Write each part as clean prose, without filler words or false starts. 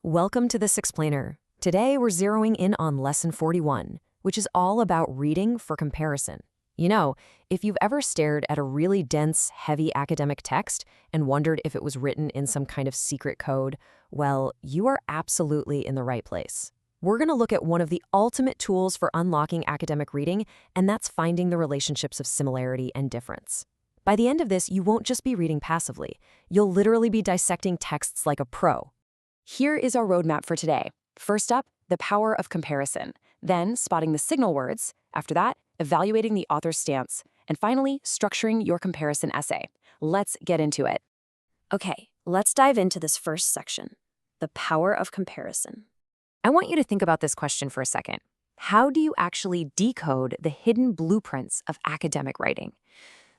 Welcome to this explainer. Today we're zeroing in on lesson 41, which is all about reading for comparison. You know, if you've ever stared at a really dense, heavy academic text and wondered if it was written in some kind of secret code, well, you are absolutely in the right place. We're going to look at one of the ultimate tools for unlocking academic reading, and that's finding the relationships of similarity and difference. By the end of this, you won't just be reading passively. You'll literally be dissecting texts like a pro. Here is our roadmap for today. First up, the power of comparison. Then, spotting the signal words. After that, evaluating the author's stance. And finally, structuring your comparison essay. Let's get into it. Okay, let's dive into this first section, the power of comparison. I want you to think about this question for a second. How do you actually decode the hidden blueprints of academic writing?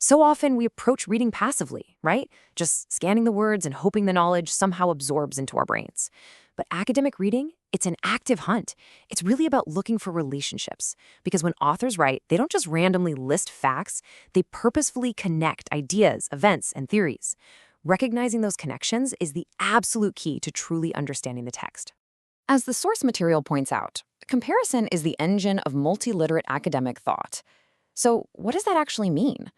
So often we approach reading passively, right? Just scanning the words and hoping the knowledge somehow absorbs into our brains. But academic reading, it's an active hunt. It's really about looking for relationships. Because when authors write, they don't just randomly list facts, they purposefully connect ideas, events, and theories. Recognizing those connections is the absolute key to truly understanding the text. As the source material points out, comparison is the engine of multiliterate academic thought. So what does that actually mean?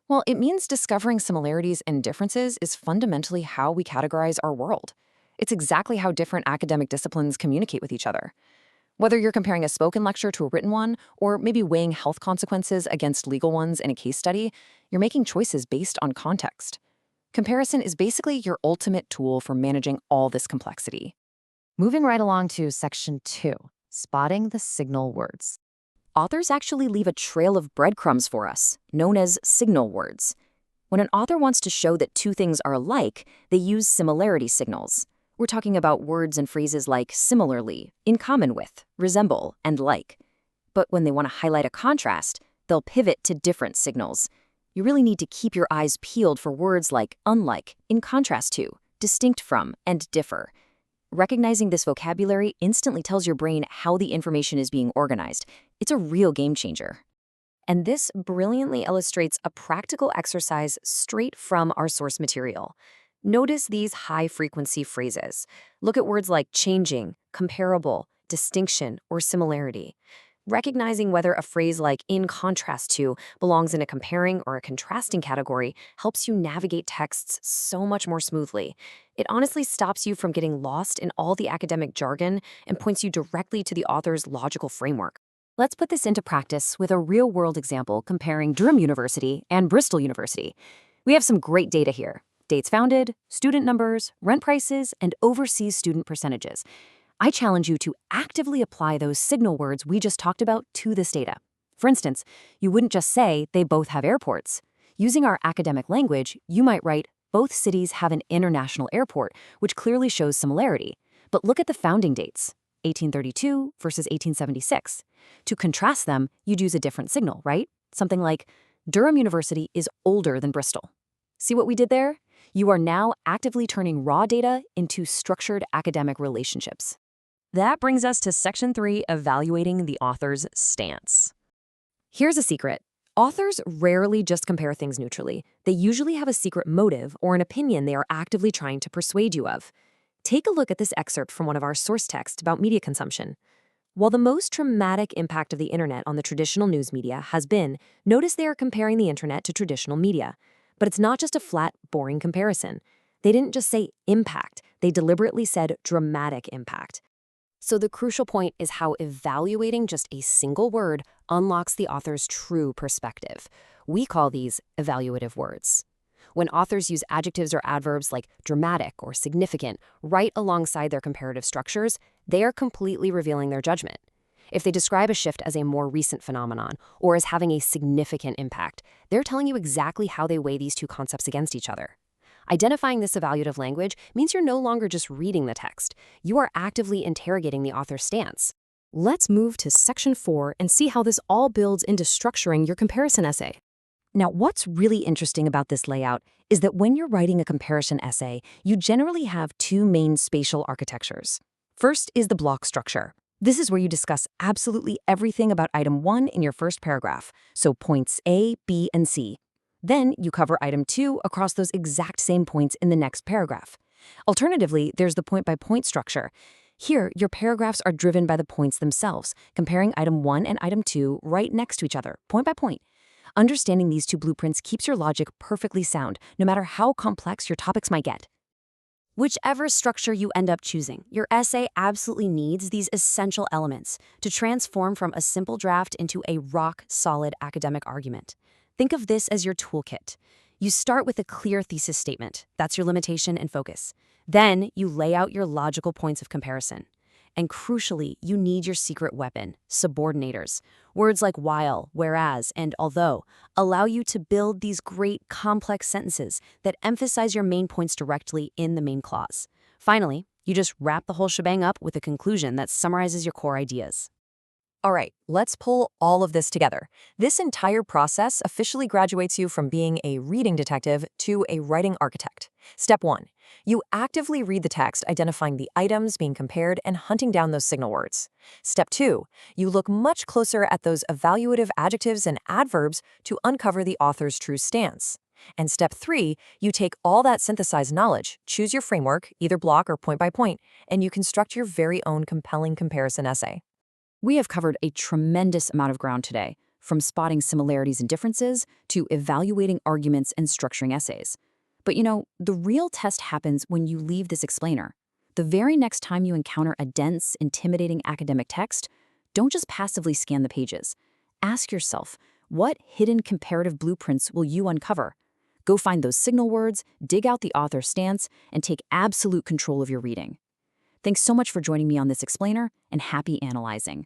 Well, it means discovering similarities and differences is fundamentally how we categorize our world. It's exactly how different academic disciplines communicate with each other. Whether you're comparing a spoken lecture to a written one, or maybe weighing health consequences against legal ones in a case study, you're making choices based on context. Comparison is basically your ultimate tool for managing all this complexity. Moving right along to section 2, spotting the signal words. Authors actually leave a trail of breadcrumbs for us, known as signal words. When an author wants to show that two things are alike, they use similarity signals. We're talking about words and phrases like similarly, in common with, resemble, and like. But when they want to highlight a contrast, they'll pivot to different signals. You really need to keep your eyes peeled for words like unlike, in contrast to, distinct from, and differ. Recognizing this vocabulary instantly tells your brain how the information is being organized. It's a real game changer. And this brilliantly illustrates a practical exercise straight from our source material. Notice these high-frequency phrases. Look at words like changing, comparable, distinction, or similarity. Recognizing whether a phrase like in contrast to belongs in a comparing or a contrasting category helps you navigate texts so much more smoothly. It honestly stops you from getting lost in all the academic jargon and points you directly to the author's logical framework. Let's put this into practice with a real-world example comparing Durham University and Bristol University. We have some great data here. Dates founded, student numbers, rent prices, and overseas student percentages. I challenge you to actively apply those signal words we just talked about to this data. For instance, you wouldn't just say they both have airports. Using our academic language, you might write, both cities have an international airport, which clearly shows similarity. But look at the founding dates, 1832 versus 1876. To contrast them, you'd use a different signal, right? Something like, Durham University is older than Bristol. See what we did there? You are now actively turning raw data into structured academic relationships. That brings us to section 3, evaluating the author's stance. Here's a secret. Authors rarely just compare things neutrally. They usually have a secret motive or an opinion they are actively trying to persuade you of. Take a look at this excerpt from one of our source texts about media consumption. While the most traumatic impact of the internet on the traditional news media has been, notice they are comparing the internet to traditional media. But it's not just a flat, boring comparison. They didn't just say impact. They deliberately said dramatic impact. So the crucial point is how evaluating just a single word unlocks the author's true perspective. We call these evaluative words. When authors use adjectives or adverbs like dramatic or significant right alongside their comparative structures, they are completely revealing their judgment. If they describe a shift as a more recent phenomenon or as having a significant impact, they're telling you exactly how they weigh these two concepts against each other. Identifying this evaluative language means you're no longer just reading the text. You are actively interrogating the author's stance. Let's move to section 4 and see how this all builds into structuring your comparison essay. Now, what's really interesting about this layout is that when you're writing a comparison essay, you generally have two main spatial architectures. First is the block structure. This is where you discuss absolutely everything about item 1 in your first paragraph, so points A, B, and C. Then you cover item 2 across those exact same points in the next paragraph. Alternatively, there's the point-by-point structure. Here, your paragraphs are driven by the points themselves, comparing item 1 and item 2 right next to each other, point by point. Understanding these two blueprints keeps your logic perfectly sound, no matter how complex your topics might get. Whichever structure you end up choosing, your essay absolutely needs these essential elements to transform from a simple draft into a rock-solid academic argument. Think of this as your toolkit. You start with a clear thesis statement. That's your limitation and focus. Then you lay out your logical points of comparison. And crucially, you need your secret weapon, subordinators. Words like while, whereas, and although allow you to build these great complex sentences that emphasize your main points directly in the main clause. Finally, you just wrap the whole shebang up with a conclusion that summarizes your core ideas. All right, let's pull all of this together. This entire process officially graduates you from being a reading detective to a writing architect. Step 1. You actively read the text, identifying the items being compared and hunting down those signal words. Step 2. You look much closer at those evaluative adjectives and adverbs to uncover the author's true stance. And step 3, you take all that synthesized knowledge, choose your framework, either block or point by point, and you construct your very own compelling comparison essay. We have covered a tremendous amount of ground today, from spotting similarities and differences to evaluating arguments and structuring essays. But the real test happens when you leave this explainer. The very next time you encounter a dense, intimidating academic text, don't just passively scan the pages. Ask yourself, what hidden comparative blueprints will you uncover? Go find those signal words, dig out the author's stance, and take absolute control of your reading. Thanks so much for joining me on this explainer, and happy analyzing.